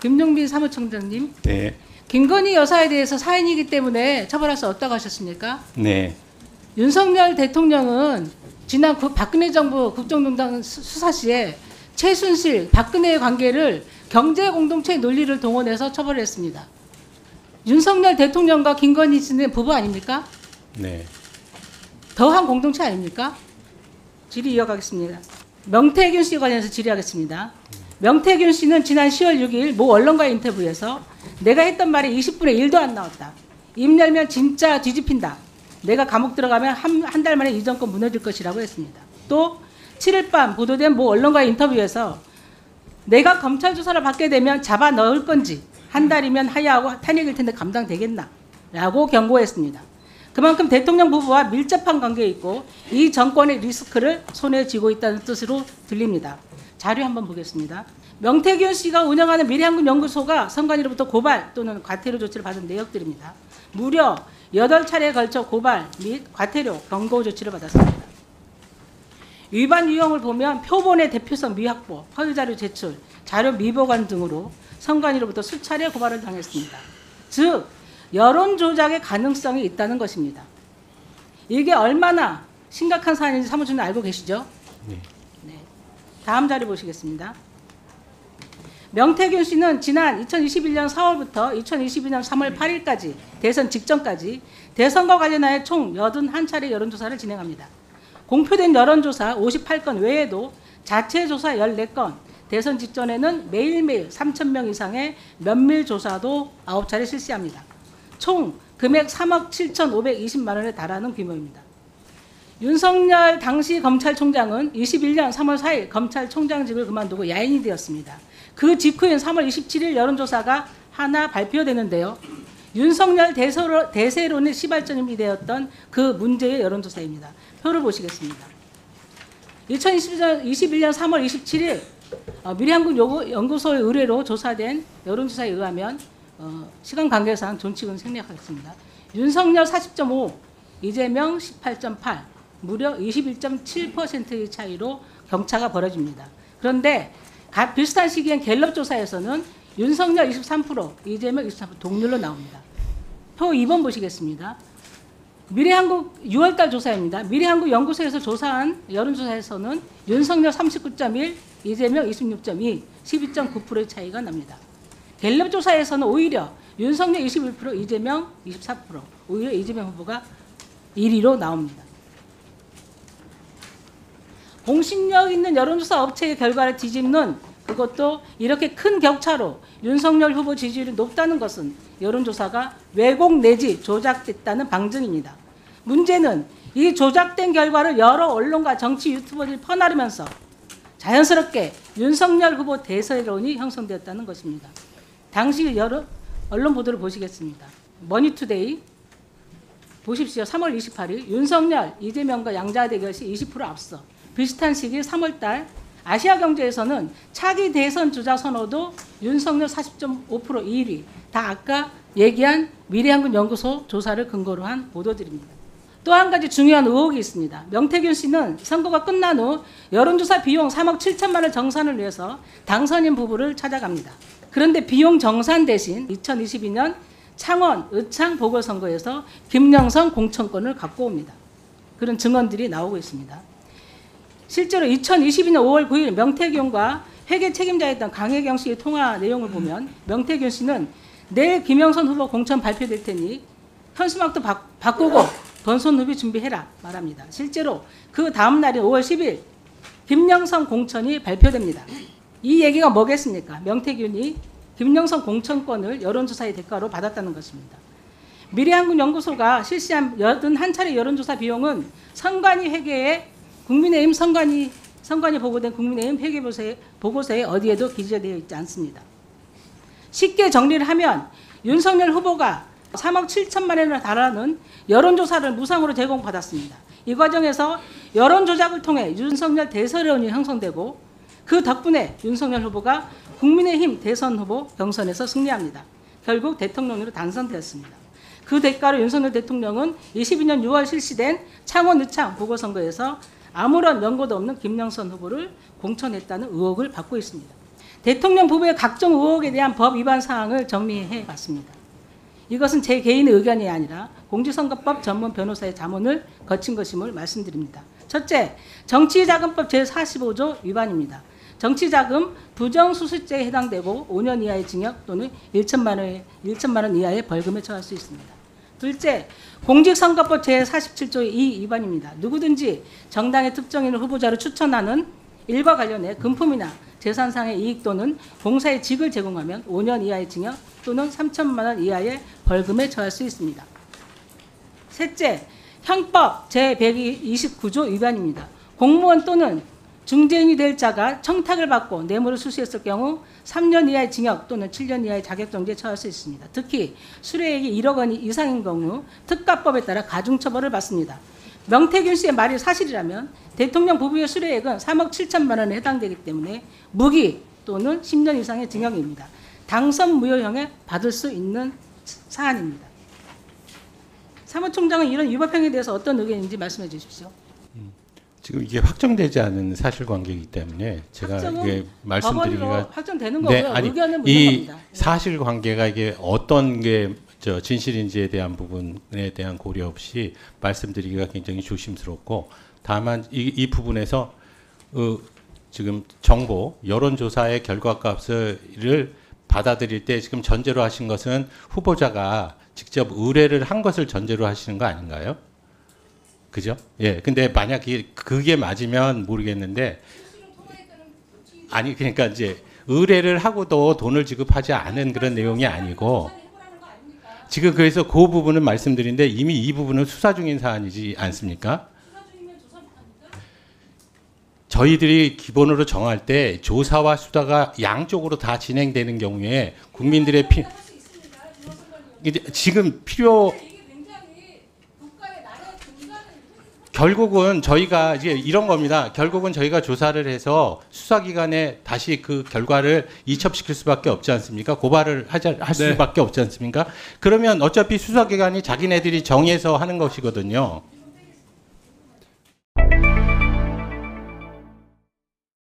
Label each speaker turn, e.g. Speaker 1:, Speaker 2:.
Speaker 1: 김용빈 사무총장님.
Speaker 2: 네.
Speaker 1: 김건희 여사에 대해서 사인이기 때문에 처벌할 수 없다고 하셨습니까?
Speaker 2: 네.
Speaker 1: 윤석열 대통령은 지난 박근혜 정부 국정농단 수사 시에 최순실, 박근혜의 관계를 경제공동체의 논리를 동원해서 처벌했습니다. 윤석열 대통령과 김건희 씨는 부부 아닙니까?
Speaker 2: 네.
Speaker 1: 더한 공동체 아닙니까? 질의 이어가겠습니다. 명태균 씨에 관해서 질의하겠습니다. 명태균 씨는 지난 10월 6일 모 언론과의 인터뷰에서 내가 했던 말이 20분의 1도 안 나왔다. 입 열면 진짜 뒤집힌다. 내가 감옥 들어가면 한 달 만에 이 정권 무너질 것이라고 했습니다. 또 7일 밤 보도된 모 언론과의 인터뷰에서 내가 검찰 조사를 받게 되면 잡아 넣을 건지 한 달이면 하야하고 탄핵일 텐데 감당되겠나? 라고 경고했습니다. 그만큼 대통령 부부와 밀접한 관계에 있고 이 정권의 리스크를 손에 쥐고 있다는 뜻으로 들립니다. 자료 한번 보겠습니다. 명태균 씨가 운영하는 미래한국연구소가 선관위로부터 고발 또는 과태료 조치를 받은 내역들입니다. 무려 8차례에 걸쳐 고발 및 과태료 경고 조치를 받았습니다. 위반 유형을 보면 표본의 대표성 미확보, 허위자료 제출, 자료 미보관 등으로 선관위로부터 수차례 고발을 당했습니다. 즉 여론 조작의 가능성이 있다는 것입니다. 이게 얼마나 심각한 사안인지 사무총장 알고 계시죠?
Speaker 2: 네.
Speaker 1: 네. 다음 자료 보시겠습니다. 명태균 씨는 지난 2021년 4월부터 2022년 3월 8일까지 대선 직전까지 대선과 관련하여 총 81차례 여론조사를 진행합니다. 공표된 여론조사 58건 외에도 자체 조사 14건, 대선 직전에는 매일매일 3,000명 이상의 면밀조사도 9차례 실시합니다. 총 금액 3억 7,520만 원에 달하는 규모입니다. 윤석열 당시 검찰총장은 21년 3월 4일 검찰총장직을 그만두고 야인이 되었습니다. 그 직후인 3월 27일 여론조사가 하나 발표되는데요. 윤석열 대세론의 시발점이 되었던 그 문제의 여론조사입니다. 표를 보시겠습니다. 2021년 3월 27일 미래한국연구소의 의뢰로 조사된 여론조사에 의하면 시간 관계상 존칭은 생략하겠습니다. 윤석열 40.5, 이재명 18.8, 무려 21.7%의 차이로 격차가 벌어집니다. 그런데 비슷한 시기엔 갤럽 조사에서는 윤석열 23%, 이재명 23% 동률로 나옵니다. 표 2번 보시겠습니다. 미래한국 6월달 조사입니다. 미래한국연구소에서 조사한 여론조사에서는 윤석열 39.1, 이재명 26.2, 12.9%의 차이가 납니다. 갤럽 조사에서는 오히려 윤석열 21%, 이재명 24%, 오히려 이재명 후보가 1위로 나옵니다. 공신력 있는 여론조사 업체의 결과를 뒤집는 그것도 이렇게 큰 격차로 윤석열 후보 지지율이 높다는 것은 여론조사가 왜곡 내지 조작됐다는 방증입니다. 문제는 이 조작된 결과를 여러 언론과 정치 유튜버들이 퍼나르면서 자연스럽게 윤석열 후보 대세론이 형성되었다는 것입니다. 당시 여러 언론 보도를 보시겠습니다. 머니투데이 보십시오. 3월 28일 윤석열, 이재명과 양자 대결시 20% 앞서 비슷한 시기 3월달 아시아경제에서는 차기 대선 주자 선호도 윤석열 40.5% 2위. 다 아까 얘기한 미래한국연구소 조사를 근거로 한 보도들입니다. 또 한 가지 중요한 의혹이 있습니다. 명태균 씨는 선거가 끝난 후 여론조사 비용 3억 7천만 원 정산을 위해서 당선인 부부를 찾아갑니다. 그런데 비용 정산 대신 2022년 창원 의창 보궐선거에서 김영선 공천권을 갖고 옵니다. 그런 증언들이 나오고 있습니다. 실제로 2022년 5월 9일 명태균과 회계 책임자였던 강혜경 씨의 통화 내용을 보면 명태균 씨는 내일 김영선 후보 공천 발표될 테니 현수막도 바꾸고 돈손후비 준비해라 말합니다. 실제로 그 다음 날인 5월 10일 김영선 공천이 발표됩니다. 이 얘기가 뭐겠습니까? 명태균이 김영선 공천권을 여론조사의 대가로 받았다는 것입니다. 미래한국연구소가 실시한 81차례 여론조사 비용은 선관위 회계에 국민의힘 선관위 보고된 국민의힘 회계 보고서에 어디에도 기재되어 있지 않습니다. 쉽게 정리를 하면 윤석열 후보가 3억 7천만 원에 달하는 여론조사를 무상으로 제공받았습니다. 이 과정에서 여론조작을 통해 윤석열 대세론이 형성되고 그 덕분에 윤석열 후보가 국민의힘 대선 후보 경선에서 승리합니다. 결국 대통령으로 당선되었습니다. 그 대가로 윤석열 대통령은 22년 6월 실시된 창원 의창 보궐선거에서 아무런 연고도 없는 김영선 후보를 공천했다는 의혹을 받고 있습니다. 대통령 부부의 각종 의혹에 대한 법 위반 사항을 정리해 봤습니다. 이것은 제 개인의 의견이 아니라 공직선거법 전문 변호사의 자문을 거친 것임을 말씀드립니다. 첫째, 정치자금법 제45조 위반입니다. 정치자금 부정수수죄에 해당되고 5년 이하의 징역 또는 1천만 원 이하의 벌금에 처할 수 있습니다. 둘째, 공직선거법 제47조의 이 위반입니다. 누구든지 정당의 특정인을 후보자로 추천하는 일과 관련해 금품이나 재산상의 이익 또는 공사의 직을 제공하면 5년 이하의 징역 또는 3천만 원 이하의 벌금에 처할 수 있습니다. 셋째, 형법 제129조 위반입니다. 공무원 또는 중재인이 될 자가 청탁을 받고 뇌물을 수수했을 경우 3년 이하의 징역 또는 7년 이하의 자격정지에 처할 수 있습니다. 특히 수뢰액이 1억 원 이상인 경우 특가법에 따라 가중처벌을 받습니다. 명태균 씨의 말이 사실이라면 대통령 부부의 수뢰액은 3억 7천만 원에 해당되기 때문에 무기 또는 10년 이상의 징역입니다. 당선 무효형에 받을 수 있는 사안입니다. 사무총장은 이런 위법행위에 대해서 어떤 의견인지 말씀해 주십시오.
Speaker 2: 지금 이게 확정되지 않은 사실관계이기 때문에 제가 이게 말씀드리기가
Speaker 1: 확정되는 거고요.
Speaker 2: 네, 아니,
Speaker 1: 의견은 묻는
Speaker 2: 이
Speaker 1: 겁니다.
Speaker 2: 사실관계가 이게 어떤 게 진실인지에 대한 부분에 대한 고려 없이 말씀드리기가 굉장히 조심스럽고, 다만 이 부분에서 지금 정보 여론조사의 결과값을 받아들일 때 지금 전제로 하신 것은 후보자가 직접 의뢰를 한 것을 전제로 하시는 거 아닌가요? 그죠? 예. 근데 만약 그게 맞으면 모르겠는데, 아니 그러니까 이제 의뢰를 하고도 돈을 지급하지 않은 그런 내용이 아니고, 지금 그래서 그 부분은 말씀드린데 이미 이 부분은 수사 중인 사안이지 않습니까? 저희들이 기본으로 정할 때 조사와 수사가 양쪽으로 다 진행되는 경우에 국민들의 지금 결국은 저희가 이제 이런 겁니다. 결국은 저희가 조사를 해서 수사기관에 다시 그 결과를 이첩시킬 수밖에 없지 않습니까? 고발을 할 수밖에 없지 않습니까? 그러면 어차피 수사기관이 자기네들이 정해서 하는 것이거든요.